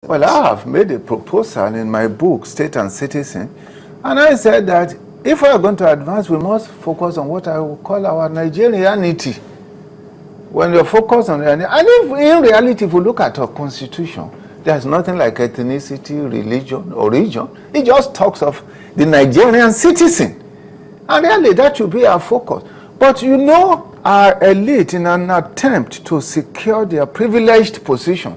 Well, I have made a proposal in my book, State and Citizen, and I said that if we are going to advance, we must focus on what I will call our Nigerianity. When you focus on it, and if in reality, if we look at our constitution, there's nothing like ethnicity, religion, or region. It just talks of the Nigerian citizen. And really, that should be our focus. But you know, our elite, in an attempt to secure their privileged position,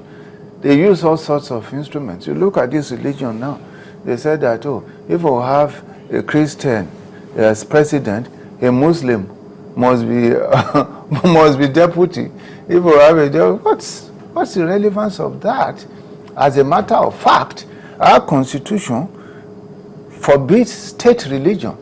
they use all sorts of instruments. You look at this religion now, they said that, oh, if we have a Christian as president, a Muslim must be must be deputy. If we have a what's the relevance of that? As a matter of fact, our constitution forbids state religion.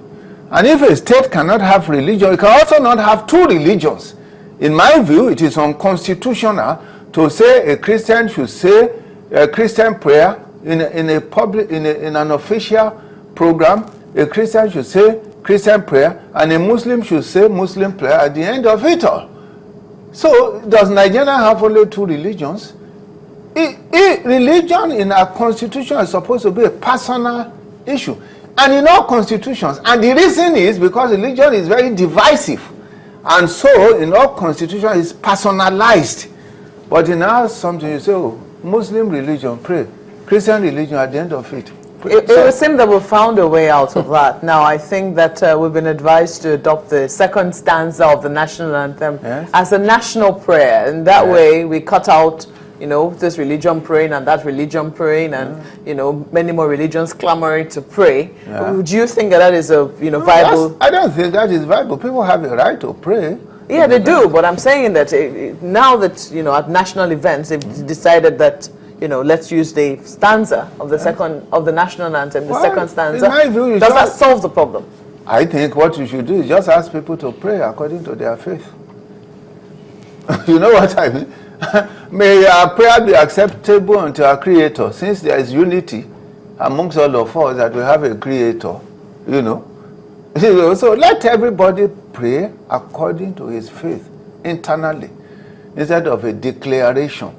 And if a state cannot have religion, it can also not have two religions. In my view, it is unconstitutional to say a Christian should say a Christian prayer in an official program. A Christian should say Christian prayer, and a Muslim should say Muslim prayer at the end of it all. So, does Nigeria have only two religions? Religion in our constitution is supposed to be a personal issue, and in all constitutions. And the reason is because religion is very divisive, and so in all constitutions it's personalized. But in ours, something you say, oh, Muslim religion, pray. Christian religion, at the end of it. It would seem that we've found a way out of that. Now, I think that we've been advised to adopt the second stanza of the national anthem as a national prayer. And that way, we cut out, you know, this religion praying and that religion praying and, you know, many more religions clamoring to pray. Do you think that that is a, you know, viable? I don't think that is viable. People have a right to pray. Yeah, they do. But I'm saying that now that, you know, at national events, they've decided that, you know, let's use the stanza of the second of the national anthem, the second stanza. In my view, does that solve the problem? I think what you should do is just ask people to pray according to their faith. You know what I mean? May our prayer be acceptable unto our Creator, since there is unity amongst all of us that we have a Creator, you know. So let everybody pray according to his faith internally, instead of a declaration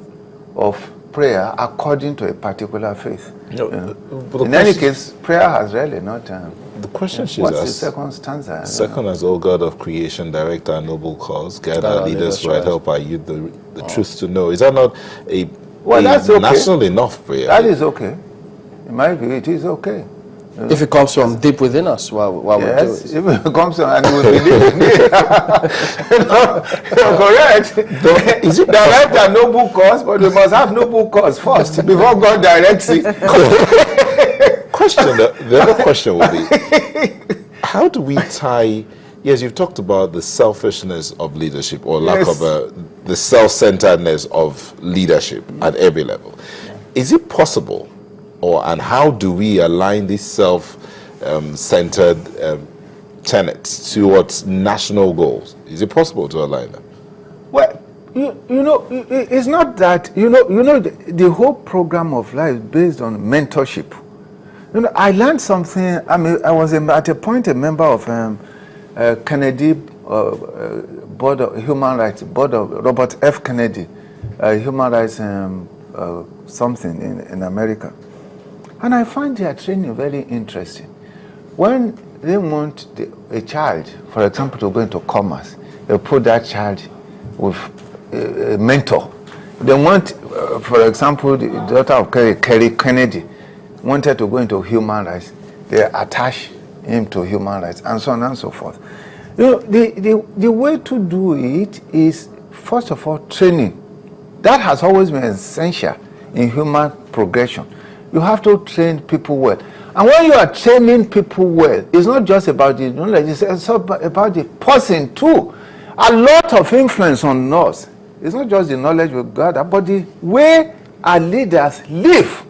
of prayer according to a particular faith. No, in any case, prayer has really not. The question she's what's asked, the second stanza? Second as, O God of creation, direct our noble cause, guide our leaders right, help our youth the truth to know. Is that not a that's okay. national enough prayer? That is okay. In my view, it is okay. If it comes from deep within us while we do it. If it comes from and we believe in it. You're correct. Is it direct and noble cause, but we must have noble cause first before God directs it. The other question would be, how do we tie, yes, you've talked about the selfishness of leadership, or lack of the self-centeredness of leadership at every level. Is it possible, and how do we align these self-centered tenets towards national goals? Is it possible to align them? Well, you know, it's not that, you know, the whole program of life is based on mentorship. You know, I learned something. I mean, I was at a point a member of Kennedy Board of Human Rights, Board of Robert F. Kennedy, Human Rights something in America. And I find their training very interesting. When they want a child, for example, to go into commerce, they put that child with a mentor. They want, for example, the daughter of Kerry Kennedy wanted to go into human rights. They attach him to human rights, and so on and so forth. You know, the way to do it is, first of all, training. That has always been essential in human progression. You have to train people well. And when you are training people well, it's not just about the knowledge, it's also about the person too. A lot of influence on us. It's not just the knowledge we gather, but the way our leaders live.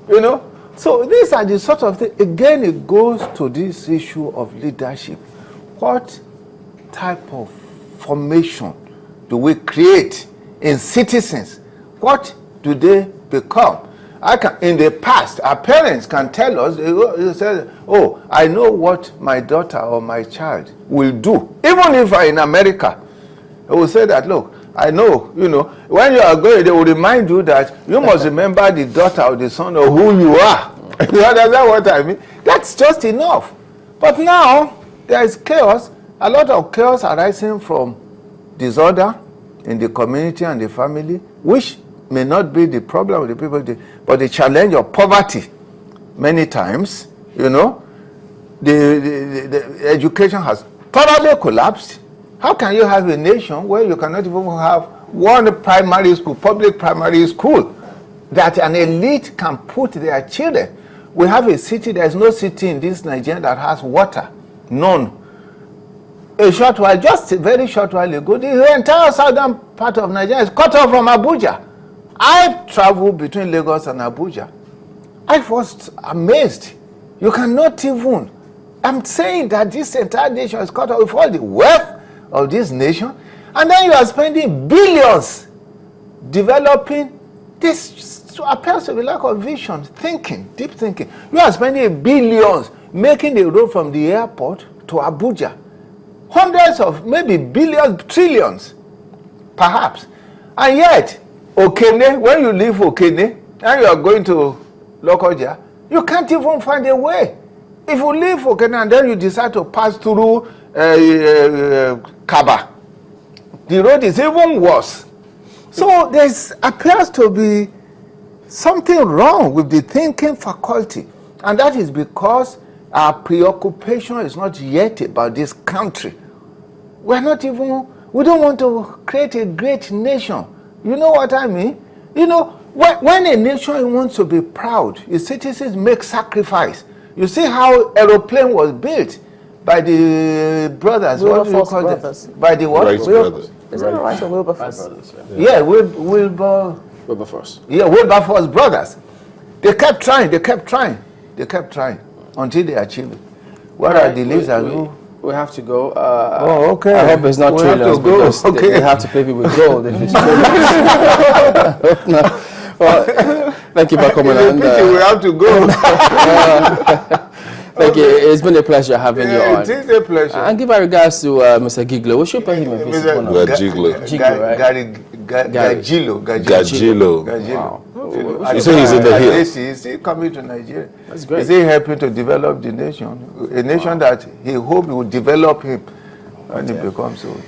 You know? So these are the sort of things. Again, it goes to this issue of leadership. What type of formation do we create in citizens? What do they become? In the past, our parents can tell us, they say, oh, I know what my daughter or my child will do. Even if I'm in America, they will say that, look, I know, you know, when you are going, they will remind you that you must remember the daughter or the son of who you are. You understand what I mean? That's just enough. But now, there is chaos, a lot of chaos arising from disorder in the community and the family, which may not be the problem with the people, but the challenge of poverty many times, you know. The education has totally collapsed. How can you have a nation where you cannot even have one primary school, public primary school, that an elite can put their children? We have a city, there is no city in this Nigeria that has water. None. A short while, just a very short while ago, the entire southern part of Nigeria is cut off from Abuja. I've traveled between Lagos and Abuja. I was amazed. You cannot even, I'm saying that this entire nation is cut off with all the wealth of this nation, and then you are spending billions developing this. Appears to be lack of vision, thinking, deep thinking. You are spending billions making the road from the airport to Abuja. Hundreds of, maybe billions, trillions, perhaps. And yet, Okene, when you leave Okene and you are going to Lokoja, you can't even find a way. If you leave Okene and then you decide to pass through Kaba, the road is even worse. So there appears to be something wrong with the thinking faculty, and that is because our preoccupation is not yet about this country. We don't want to create a great nation. You know what I mean? You know, when a nation wants to be proud, its citizens make sacrifice. You see how aeroplane was built by the brothers. What do you call brothers. By the what? Wright brothers. Is that right or Wilberforce? Yeah, Wilberforce. Yeah, Wilberforce brothers. They kept trying until they achieved it. What are the leaders? We have to go. Oh, okay. I hope it's not We trillions have to go. because Okay. they have to pay people with gold if it's trillions. No. Well, thank you for coming on. We have to go. Thank you. It's been a pleasure having you on. It is a pleasure. And give our regards to Mr. Giglo. We should pay him a visit. Giglo, right? Gagilo. Wow. You say he's in the hill. Is he coming to Nigeria? That's great. Is he helping to develop the nation? A nation that he hoped would develop him when he becomes old.